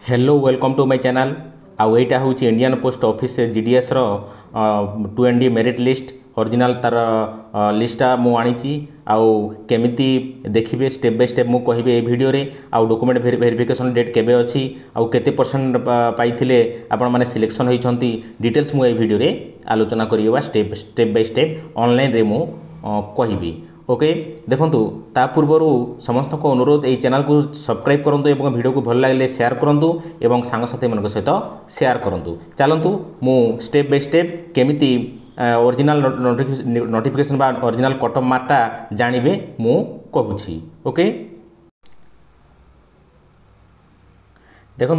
Hello welcome to my channel. आउ एटा हूँ इंडियन पोस्ट ऑफिस जीडीएस रो 2ND मेरिट लिस्ट ओरिजिनल तार लिस्टा मु आनी आउ केमिति देखिए स्टेप बाय स्टेप मु कहबी ए वीडियो रे आउ डॉक्यूमेंट वेरिफिकेशन डेट केबे अछि आउ केते परसेंट पाइथिले आपण माने सिलेक्शन होइछंती डिटेल्स मु ए वीडियो रे आलोचना करिवा स्टेप बाय स्टेप ऑनलाइन रे मु कहबी। ओके देखु ता पूर्व समस्त को अनुरोध ये चैनल को सब्सक्राइब करूँ और वीडियो को भल लगे शेयर करूँ और सांगसाथी मान सहित शेयर करूँ। चलतु मु स्टेप बाय स्टेप केमिति ओरिजिनल नोटिफिकेशन बा ओरिजिनल कट ऑफ मार्कटा जानिबे मु कहूँ। ओके देखु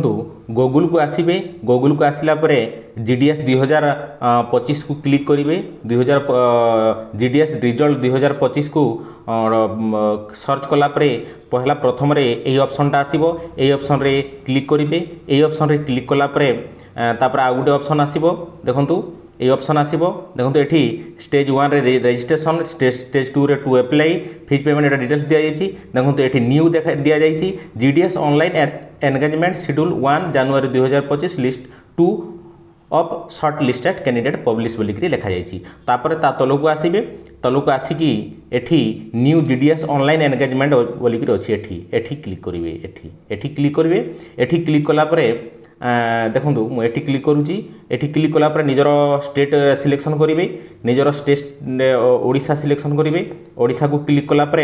गूगल को आसबे, गूगल को आसला परे जीडीएस 2025 को क्लिक करेंगे। जीडीएस रिजल्ट 2025 को सर्च कला परे पहला प्रथम रे यही ऑप्शनटा आसीबो। यही ऑप्शन रे क्लिक करेंगे। यही ऑप्शन रे क्लिक कला परे तापर आ गुटे ऑप्शन आसीबो। देखंतु ये ऑप्शन आसीबो। देखंतु एठी स्टेज 1 रे रजिस्ट्रेशन, स्टेज 2 रे टू अप्लाई फीस पेमेंट एटा डिटेल्स दिया जायछि। देखंतु एठी न्यू दिया जायछि जीडीएस ऑनलाइन एंगेजमेंट शेड्यूल 1 जनवरी 2025 list 2 of shortlisted candidate publish बोलिकी लिखा जायछि। तापर ता तलकू आसीबे, तलकू आसिकी एठी न्यू जीडीएस ऑनलाइन एंगेजमेंट बोलिकी अछि। एठी क्लिक करिवे। एठी क्लिक करिवे। एठी क्लिक कला परे देखु मुझे क्लिक करुँची। एठी क्लिक कला पर निजर स्टेट सिलेक्शन करेंगे। निजर स्टेट ओडिशा सिलेक्शन करेंगे। ओडिशा को क्लिक कला पर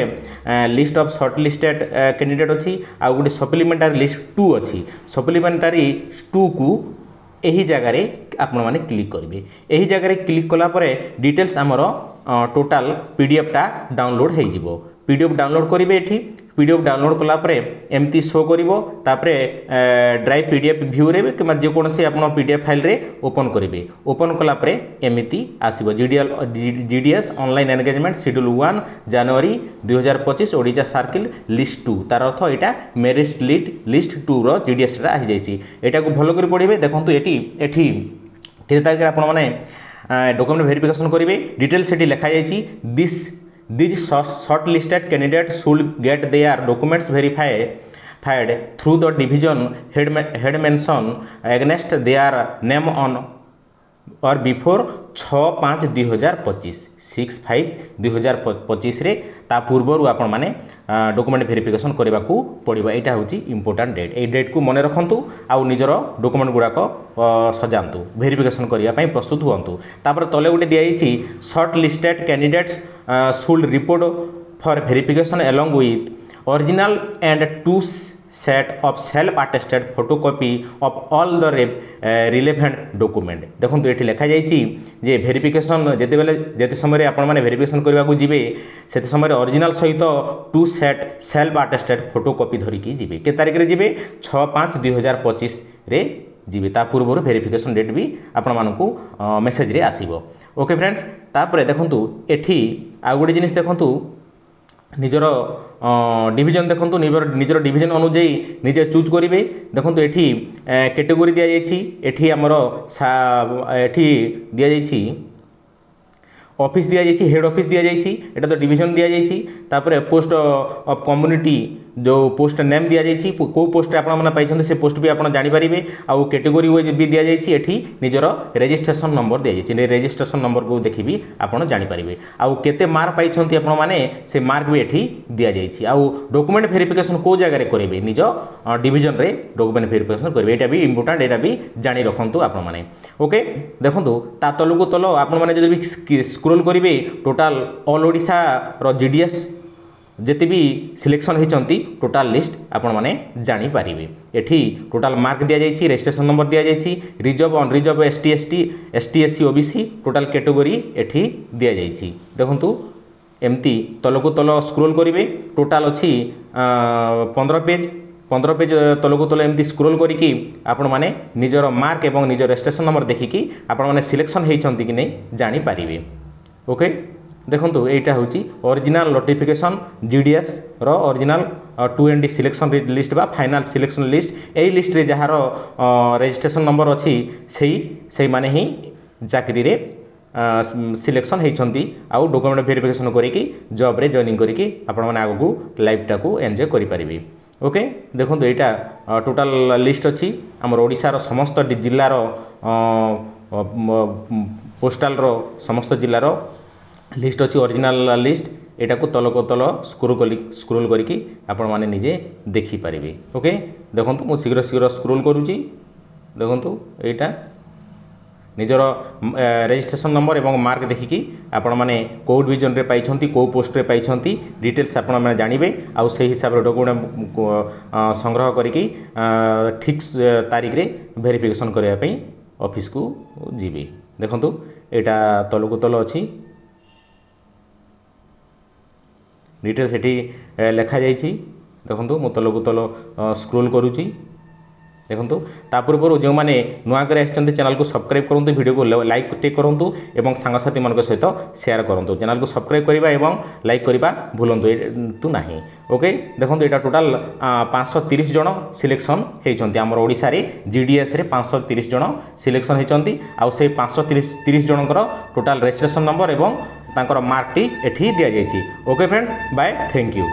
list of shortlisted candidate अच्छी आउ गोटे सप्लीमेंटारी लिस्ट 2 अच्छी। सप्लीमेंटारी 2 को यही जगार आपण मैंने क्लिक करेंगे। यही जगार क्लिक कला पर डिटेल्स आमर टोटाल पीडीएफटा डाउनलोड हो। पीडीएफ डाउनलोड करेंगे। एठी पीडीएफ डाउनलोड कला परे एमती शो करिवो। तापरे ड्राइव पीडीएफ व्यू रे कि जेकोसी आप पीडीएफ फाइल रे ओपन करेंगे। ओपन कला परे एमती आसीबो जीडीएस ऑनलाइन एंगेजमेंट शेड्यूल 1 जनवरी 2025 ओडिशा सर्किल लिस्ट 2 तार अर्थ एटा मेरिट लिस्ट 2 रो जीडीएस रा आसी जायसी। एटा को भलो कर पढ़िबे। देखंतु एठी केते तारिख आपण माने डॉक्यूमेंट वेरिफिकेशन करेंगे। डिटेल्स एठी लिखा जायछि These shortlisted candidates should get their documents verified through the division head mention against their name on or before 6/5/2025 6/5/2025 रे ता पूर्व आपण माने डॉक्यूमेंट वेरिफिकेशन करने को पड़िबा। एटा होची इंपोर्टेंट डेट। ए डेट को मने रखंतु आउ निजर डॉक्यूमेंट गुड़ाक सजांतु वेरिफिकेशन करने ପାଇଁ प्रस्तुत हुअंतु। तापर तले गोटे दियाइछि shortlisted candidates should report for verification along with original and 2 set of self-attested photocopy of all the relevant document। देखो ये लिखा जाइए वेरिफिकेशन जेते समय आपण माने वेरिफिकेशन करने को जीवे से समय ओरिजिनल सहित 2 सेट सेल्फ अटेस्टेड फोटोकॉपी धरिकी जीवे। के तारिख रे जीवे 6/5/2025 रे जीवे। ता पूर्व वेरिफिकेशन डेट भी आपण मानकू मेसेज रे आसीबो। ओके फ्रेंड्स तापर देखंतु एठी आ गोटे जिनिस देखंतु निजर डिवीजन देखंतु निजर डिवीजन अनुଯାयी निजे चूज करेंगे। देखंतु एठी कैटेगरी दिया जायछि। एठी हमर एठी दिया जायछि ऑफिस दिया जायछि, हेड ऑफिस दिया जायछि। एटा तो डिवीजन दिया जायछि। तापर पोस्ट ऑफ कम्युनिटी जो पोस्ट नेम दिया जायछि को पोस्ट आपण माने पाइछन से पोस्ट भी आपण जानि परिबे। आउ कैटेगरी वाइज भी दिया जायछि। एठी निजर रजिस्ट्रेशन नंबर दिया जायछि। रजिस्ट्रेशन नंबर को देखि आपण जानि परिबे। आउ केते मार्क पाइछंती आपण माने से मार्क भी एठी दिया जायछि। आउ डॉक्यूमेंट वेरिफिकेशन को जगह रे करेबे निज डिवीजन रे डॉक्यूमेंट वेरिफिकेशन करेबे। एटा भी इंपोर्टेंट। एटा भी जानि रखंतु आपण माने। ओके देखंतु ता तलको तल आपण माने जदि भी स्क्रोल करेंगे टोटाल ऑल ओडिशा रो जीडीएस जेते भी सिलेक्शन होती टोटाल लिस्ट आपण माने जानी पारिबे। एठी टोटाल मार्क दिया जायछि, रजिस्ट्रेशन नंबर दिया जायछि, reserve unreserved ST SC OBC total category एठी दिया जायछि। देखंतु एमती तलको तल स्क्रोल करेंगे टोटाल अछि 15 पेज तलको तल एमती स्क्रोल करिकी आपण माने निजर मार्क एवं निजर रजिस्ट्रेशन नंबर देखिकी आपण माने सिलेक्शन होइछंती कि नै जानि पारिबे। ओके देखंतु एटा होची ओरिजिनल नोटिफिकेशन जीडीएस रो ओरिजिनल 2ND सिलेक्शन लिस्ट बा फाइनल सिलेक्शन लिस्ट। एई लिस्ट रे जहार रजिस्ट्रेशन नंबर अछि सेही माने ही चाकरी रे सिलेक्शन होती आउ डॉक्यूमेंट वेरिफिकेशन करिकी जॉब रे जॉइनिंग करिकी आपण माने आगु लाइफ टाको एंजॉय करि परिबे। ओके देखो यहाँ टोटाल लिस्ट अच्छी आम ओडिशार समस्त जिलार पोस्टाल समस्त जिलार लिस्ट अच्छी ओरिजिनल लिस्ट एटा को तल को तल स्क्रोल करके आपण माने निजे देखिपारे। ओके देखो मु शीघ्र शीघ्र स्क्रोल करुँची देखो यहाँ निजर रेजिस्ट्रेशन नंबर एवं मार्क देखिकी आपण माने को डिविजन रे पाइछंती को पोस्ट रे पाइछंती डिटेल्स आपण माने जानिबे आ से हिसाब रे डॉक्यूमेंट संग्रह करिकी ठीक तारीख रे वेरिफिकेशन करबा पई ऑफिस को जीबे। देखंतु एटा तल को तल अछि डिटेल्स एठी लेखा जाइछि। देखंतु मु तल को तल स्क्रोल करूची देखो ता पूर्व जो मैंने नुआ कर चैनल को सब्सक्राइब करूँ वीडियो को लाइक टे करूँ और सांगसाथी मान सहित शेयर करूँ चैनल को सब्सक्राइब करने और लाइक करने भूलु ना। ओके देखो यहाँ टोटाल 530 जन सिलेक्शन होती आम ओडिशा रे जीडीएस रे 530 जन सिलेक्शन होती आउ से 530 जनकर टोटाल रेजिस्ट्रेशन नंबर और तांकर मार्क टी एठी दिया जाइए। Okay friends bye thank you.